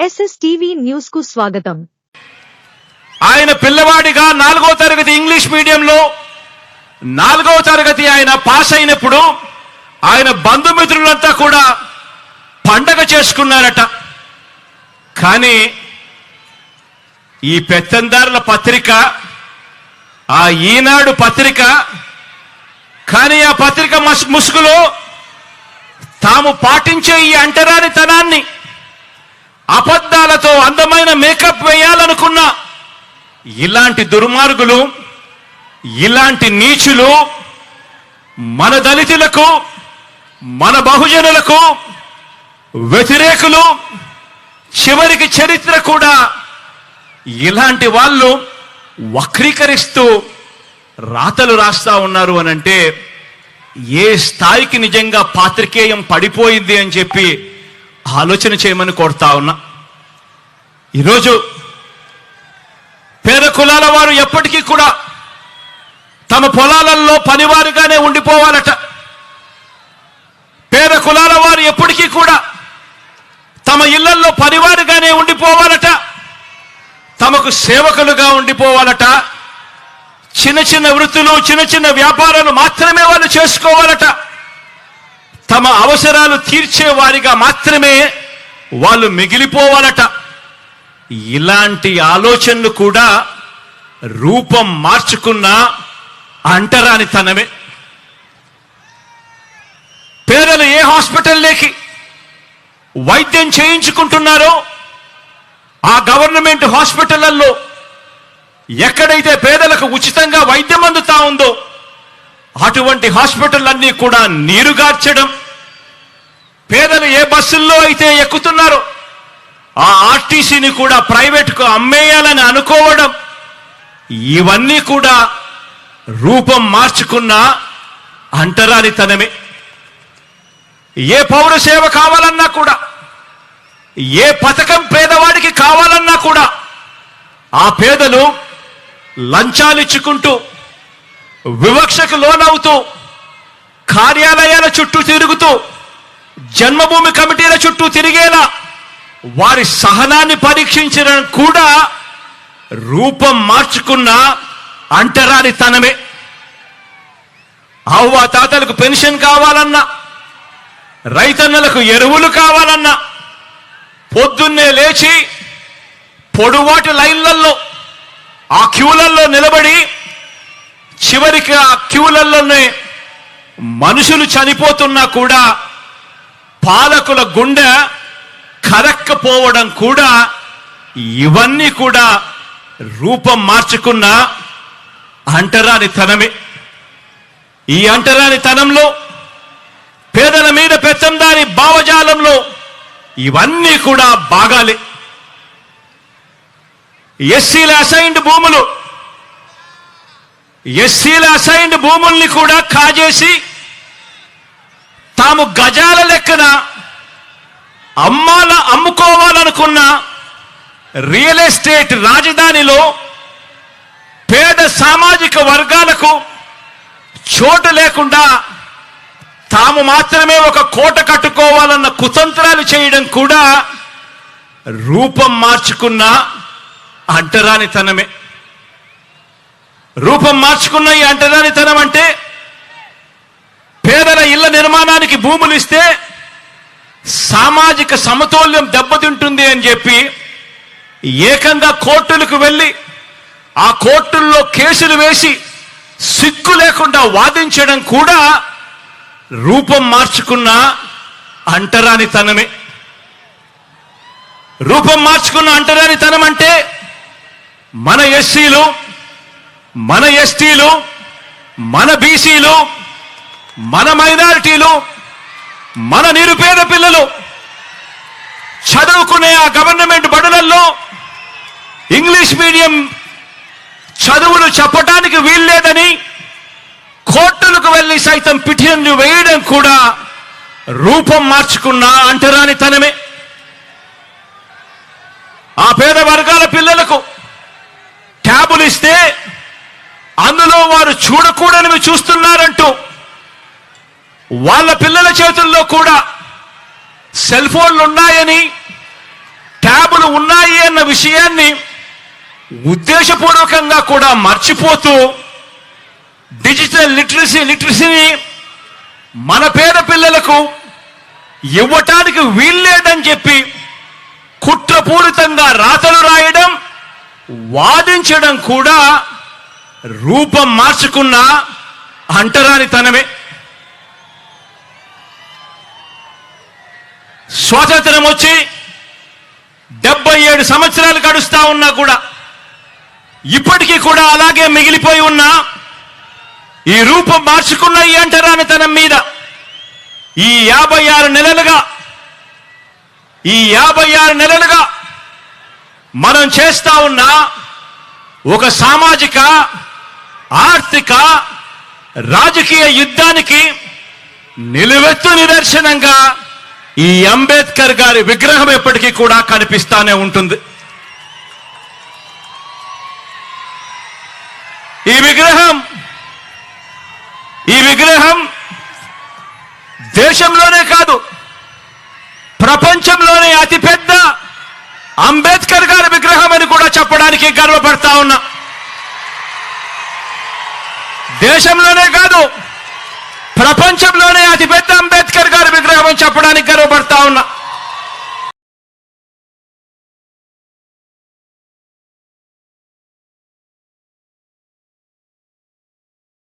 SSTV news కు స్వాగతం. ఆయన పిల్లవాడిగా 4వ తరగతి ఇంగ్లీష్ మీడియంలో 4వ తరగతి ఆయన పాస్ అయినప్పుడు ఆయన బంధుమిత్రులంతా కూడా పండగ చేసుకున్నారట. కానీ ఈ పెత్తందారుల పత్రిక, ఆ ఈనాడు పత్రిక, కానీ ఆ పత్రిక ముసుగులో తాము పాటించే ఈ అంటరానితనాన్ని, అబద్ధాలతో అందమైన మేకప్ వేయాలనుకున్న ఇలాంటి దుర్మార్గులు, ఇలాంటి నీచులు మన దళితులకు, మన బహుజనులకు వ్యతిరేకులు, చివరికి చరిత్ర కూడా ఇలాంటి వాళ్ళు వక్రీకరిస్తూ రాతలు రాస్తా ఉన్నారు అనంటే ఏ స్థాయికి నిజంగా పాత్రికేయం పడిపోయింది అని చెప్పి ఆలోచన చేయమని కోరుతా ఉన్నా. ఈరోజు పేద కులాల వారు ఎప్పటికీ కూడా తమ పొలాలలో పనివారుగానే ఉండిపోవాలట. పేద కులాల వారు ఎప్పటికీ కూడా తమ ఇళ్లలో పనివారుగానే ఉండిపోవాలట. తమకు సేవకులుగా ఉండిపోవాలట. చిన్న చిన్న వృత్తులు, చిన్న చిన్న వ్యాపారాలు మాత్రమే వాళ్ళు చేసుకోవాలట. తమ అవసరాలు తీర్చే వారిగా మాత్రమే వాళ్ళు మిగిలిపోవాలట. ఇలాంటి ఆలోచనలు కూడా రూపం మార్చుకున్న అంటరానితనమే. పేదలు ఏ హాస్పిటల్లోకి వైద్యం చేయించుకుంటున్నారో ఆ గవర్నమెంట్ హాస్పిటళ్లలో ఎక్కడైతే పేదలకు ఉచితంగా వైద్యం అందుతా ఉందో అటువంటి హాస్పిటల్ కూడా నీరుగార్చడం, పేదలు ఏ బస్సుల్లో అయితే ఎక్కుతున్నారో ఆ ఆర్టీసీని కూడా ప్రైవేట్కు అమ్మేయాలని అనుకోవడం, ఇవన్నీ కూడా రూపం మార్చుకున్న అంటరానితనమే. ఏ పౌర సేవ కావాలన్నా కూడా, ఏ పథకం పేదవాడికి కావాలన్నా కూడా ఆ పేదలు లంచాలిచ్చుకుంటూ, వివక్షకు లోనవుతూ, కార్యాలయాల చుట్టూ తిరుగుతూ, జన్మభూమి కమిటీల చుట్టూ తిరిగేలా వారి సహనాన్ని పరీక్షించడం కూడా రూపం మార్చుకున్న అంటరానితనమే. అవ్వ తాతలకు పెన్షన్ కావాలన్నా, రైతన్నలకు ఎరువులు కావాలన్నా పొద్దున్నే లేచి పొడువాటి లైన్లలో ఆ క్యూలల్లో నిలబడి, చివరికి ఆ క్యూలలోనే మనుషులు చనిపోతున్నా కూడా పాలకుల గుండె కరక్కపోవడం కూడా, ఇవన్నీ కూడా రూపం మార్చుకున్న అంటరానితనమే. ఈ అంటరానితనంలో, పేదల మీద పెత్తందారి భావజాలంలో ఇవన్నీ కూడా భాగాలే. ఎస్సీల అసైన్డ్ భూముల్ని కూడా కాజేసి తాము గజాల లెక్కన అమ్ముకోవాలనుకున్న రియల్ ఎస్టేట్ రాజధానిలో పేద సామాజిక వర్గాలకు చోటు లేకుండా తాము మాత్రమే ఒక కోట కట్టుకోవాలన్న కుతంత్రాలు చేయడం కూడా రూపం మార్చుకున్న అంటరానితనమే. రూపం మార్చుకున్న ఈ అంటరానితనం అంటే, పేదల ఇళ్ల నిర్మాణానికి భూములు ఇస్తే సామాజిక సమతౌల్యం దెబ్బతింటుంది అని చెప్పి ఏకంగా కోర్టులకు వెళ్ళి ఆ కోర్టుల్లో కేసులు వేసి సిగ్గు లేకుండా వాదించడం కూడా రూపం మార్చుకున్న అంటరానితనమే. రూపం మార్చుకున్న అంటరానితనం అంటే, మన ఎస్సీలు, మన ఎస్టీలు, మన బీసీలు, మన మైనారిటీలు, మన నిరుపేద పిల్లలు చదువుకునే ఆ గవర్నమెంట్ బడులలో ఇంగ్లీష్ మీడియం చదువులు చెప్పడానికి వీల్లేదని కోర్టులకు వెళ్లి సైతం పిటిషన్లు వేయడం కూడా రూపం మార్చుకున్న అంటరానితనమే. ఆ పేద వర్గాల పిల్లలకు ట్యాబులు ఇస్తే అందులో వారు చూడకూడనివి చూస్తున్నారంటూ వాళ్ళ పిల్లల చేతుల్లో కూడా సెల్ ఫోన్లు ఉన్నాయని, ట్యాబులు ఉన్నాయి అన్న విషయాన్ని ఉద్దేశపూర్వకంగా కూడా మర్చిపోతూ డిజిటల్ లిటరసీని మన పేద పిల్లలకు ఇవ్వటానికి వీల్లేదని చెప్పి కుట్రపూరితంగా రాతలు రాయడం, వాదించడం కూడా రూపం మార్చుకున్న అంటరానితనమే. స్వాతంత్రం వచ్చి 77 సంవత్సరాలు గడుస్తా ఉన్నా కూడా ఇప్పటికీ కూడా అలాగే మిగిలిపోయి ఉన్న ఈ రూపం మార్చుకున్న ఈ అంటరానితనం మీద ఈ 56 నెలలుగా మనం చేస్తా ఉన్న ఒక సామాజిక, ఆర్థిక, రాజకీయ యుద్ధానికి నిలువెత్తు నిదర్శనంగా ఈ అంబేద్కర్ గారి విగ్రహం ఎప్పటికీ కూడా కనిపిస్తానే ఉంటుంది. ఈ విగ్రహం దేశంలోనే కాదు, ప్రపంచంలోనే అతిపెద్ద అంబేద్కర్ గారి విగ్రహం అని కూడా చెప్పడానికి గర్వపడతా ఉన్నా. దేశంలోనే కాదు, ప్రపంచంలోనే అతిపెద్ద అంబేద్కర్ గారి విగ్రహం అని చెప్పడానికి గర్వపడతా ఉన్నా.